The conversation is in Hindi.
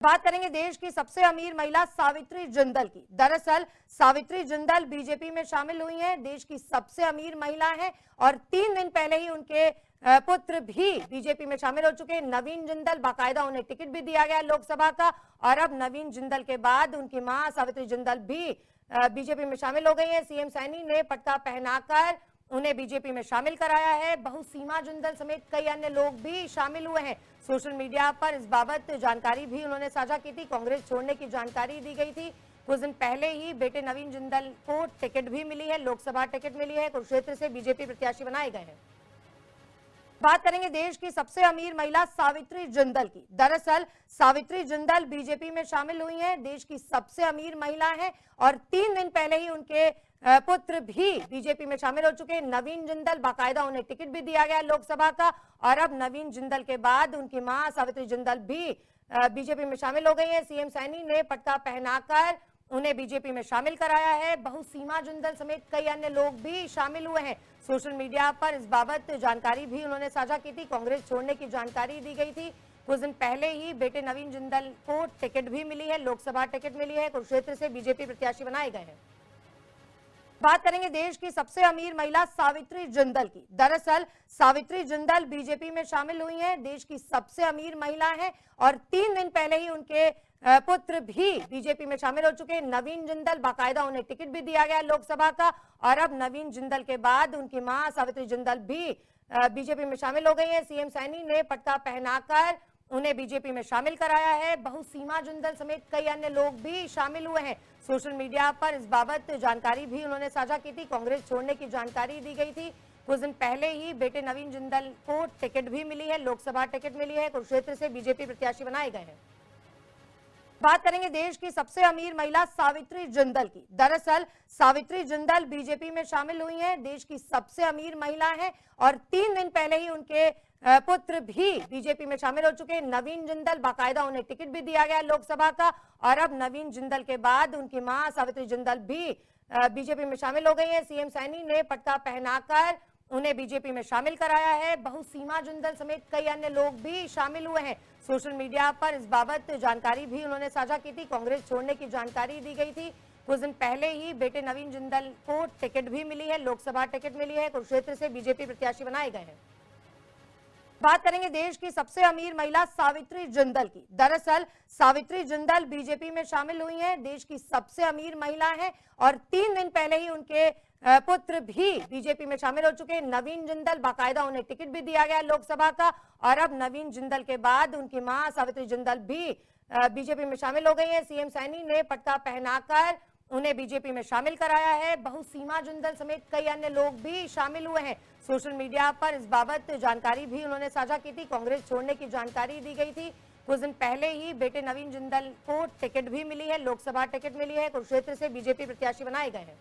बात करेंगे देश की सबसे अमीर महिला सावित्री जिंदल की। दरअसल सावित्री जिंदल बीजेपी में शामिल हुई हैं, देश की सबसे अमीर महिला हैं और 3 दिन पहले ही उनके पुत्र भी बीजेपी में शामिल हो चुके हैं। नवीन जिंदल, बाकायदा उन्हें टिकट भी दिया गया लोकसभा का और अब नवीन जिंदल के बाद उनकी मां सावित्री जिंदल भी बीजेपी में शामिल हो गई है। सीएम सैनी ने पटका पहनाकर उन्हें बीजेपी में शामिल कराया है। बहू सीमा जिंदल समेत कई अन्य लोग भी शामिल हुए हैं। सोशल मीडिया पर इस बाबत जानकारी भी उन्होंने साझा की थी। कांग्रेस छोड़ने की जानकारी दी गई थी। कुछ दिन पहले ही बेटे नवीन जिंदल को टिकट भी मिली है, लोकसभा टिकट मिली है। कुरुक्षेत्र से बीजेपी प्रत्याशी बनाए गए हैं। बात करेंगे देश की सबसे अमीर महिला सावित्री जिंदल की। दरअसल सावित्री जिंदल बीजेपी में शामिल हुई हैं, देश की सबसे अमीर महिला हैं और 3 दिन पहले ही उनके पुत्र भी बीजेपी में शामिल हो चुके हैं। नवीन जिंदल, बाकायदा उन्हें टिकट भी दिया गया लोकसभा का और अब नवीन जिंदल के बाद उनकी मां सावित्री जिंदल भी बीजेपी में शामिल हो गई है। सीएम सैनी ने पटका पहनाकर उन्हें बीजेपी में शामिल कराया है। बहू सीमा जिंदल समेत कई अन्य लोग भी शामिल हुए हैं। सोशल मीडिया पर इस बाबत जानकारी भी उन्होंने साझा की थी। कांग्रेस छोड़ने की जानकारी दी गई थी। कुछ दिन पहले ही बेटे नवीन जिंदल को टिकट भी मिली है, लोकसभा टिकट मिली है। कुरुक्षेत्र से बीजेपी प्रत्याशी बनाए गए हैं। बात करेंगे देश की सबसे अमीर महिला सावित्री जिंदल की। दरअसल सावित्री जिंदल बीजेपी में शामिल हुई हैं, देश की सबसे अमीर महिला हैं और 3 दिन पहले ही उनके पुत्र भी बीजेपी में शामिल हो चुके हैं। नवीन जिंदल, बाकायदा उन्हें टिकट भी दिया गया लोकसभा का और अब नवीन जिंदल के बाद उनकी मां सावित्री जिंदल भी बीजेपी में शामिल हो गई है। सीएम सैनी ने पटका पहनाकर उन्हें बीजेपी में शामिल कराया है। बहू सीमा जिंदल समेत कई अन्य लोग भी शामिल हुए हैं। सोशल मीडिया पर इस बाबत जानकारी भी उन्होंने साझा की थी। कांग्रेस छोड़ने की जानकारी दी गई थी। कुछ दिन पहले ही बेटे नवीन जिंदल को टिकट भी मिली है, लोकसभा टिकट मिली है। कुरुक्षेत्र से बीजेपी प्रत्याशी बनाए गए हैं। बात करेंगे देश की सबसे अमीर महिला सावित्री जिंदल की। दरअसल सावित्री जिंदल बीजेपी में शामिल हुई हैं, देश की सबसे अमीर महिला हैं और 3 दिन पहले ही उनके पुत्र भी बीजेपी में शामिल हो चुके हैं। नवीन जिंदल, बाकायदा उन्हें टिकट भी दिया गया लोकसभा का और अब नवीन जिंदल के बाद उनकी मां सावित्री जिंदल भी बीजेपी में शामिल हो गई है। सीएम सैनी ने पटका पहनाकर उन्हें बीजेपी में शामिल कराया है। बहू सीमा जिंदल समेत कई अन्य लोग भी शामिल हुए हैं। सोशल मीडिया पर इस बाबत जानकारी भी उन्होंने साझा की थी। कांग्रेस छोड़ने की जानकारी दी गई थी। कुछ दिन पहले ही बेटे नवीन जिंदल को टिकट भी मिली है, लोकसभा टिकट मिली है। कुरुक्षेत्र से बीजेपी प्रत्याशी बनाए गए हैं। बात करेंगे देश की सबसे अमीर महिला सावित्री जिंदल की। दरअसल सावित्री जिंदल बीजेपी में शामिल हुई हैं, देश की सबसे अमीर महिला हैं और 3 दिन पहले ही उनके पुत्र भी बीजेपी में शामिल हो चुके हैं। नवीन जिंदल, बाकायदा उन्हें टिकट भी दिया गया लोकसभा का और अब नवीन जिंदल के बाद उनकी मां सावित्री जिंदल भी बीजेपी में शामिल हो गई है। सीएम सैनी ने पटका पहनाकर उन्हें बीजेपी में शामिल कराया है। बहू सीमा जिंदल समेत कई अन्य लोग भी शामिल हुए हैं। सोशल मीडिया पर इस बाबत जानकारी भी उन्होंने साझा की थी। कांग्रेस छोड़ने की जानकारी दी गई थी। कुछ दिन पहले ही बेटे नवीन जिंदल को टिकट भी मिली है, लोकसभा टिकट मिली है। कुरुक्षेत्र से बीजेपी प्रत्याशी बनाए गए हैं।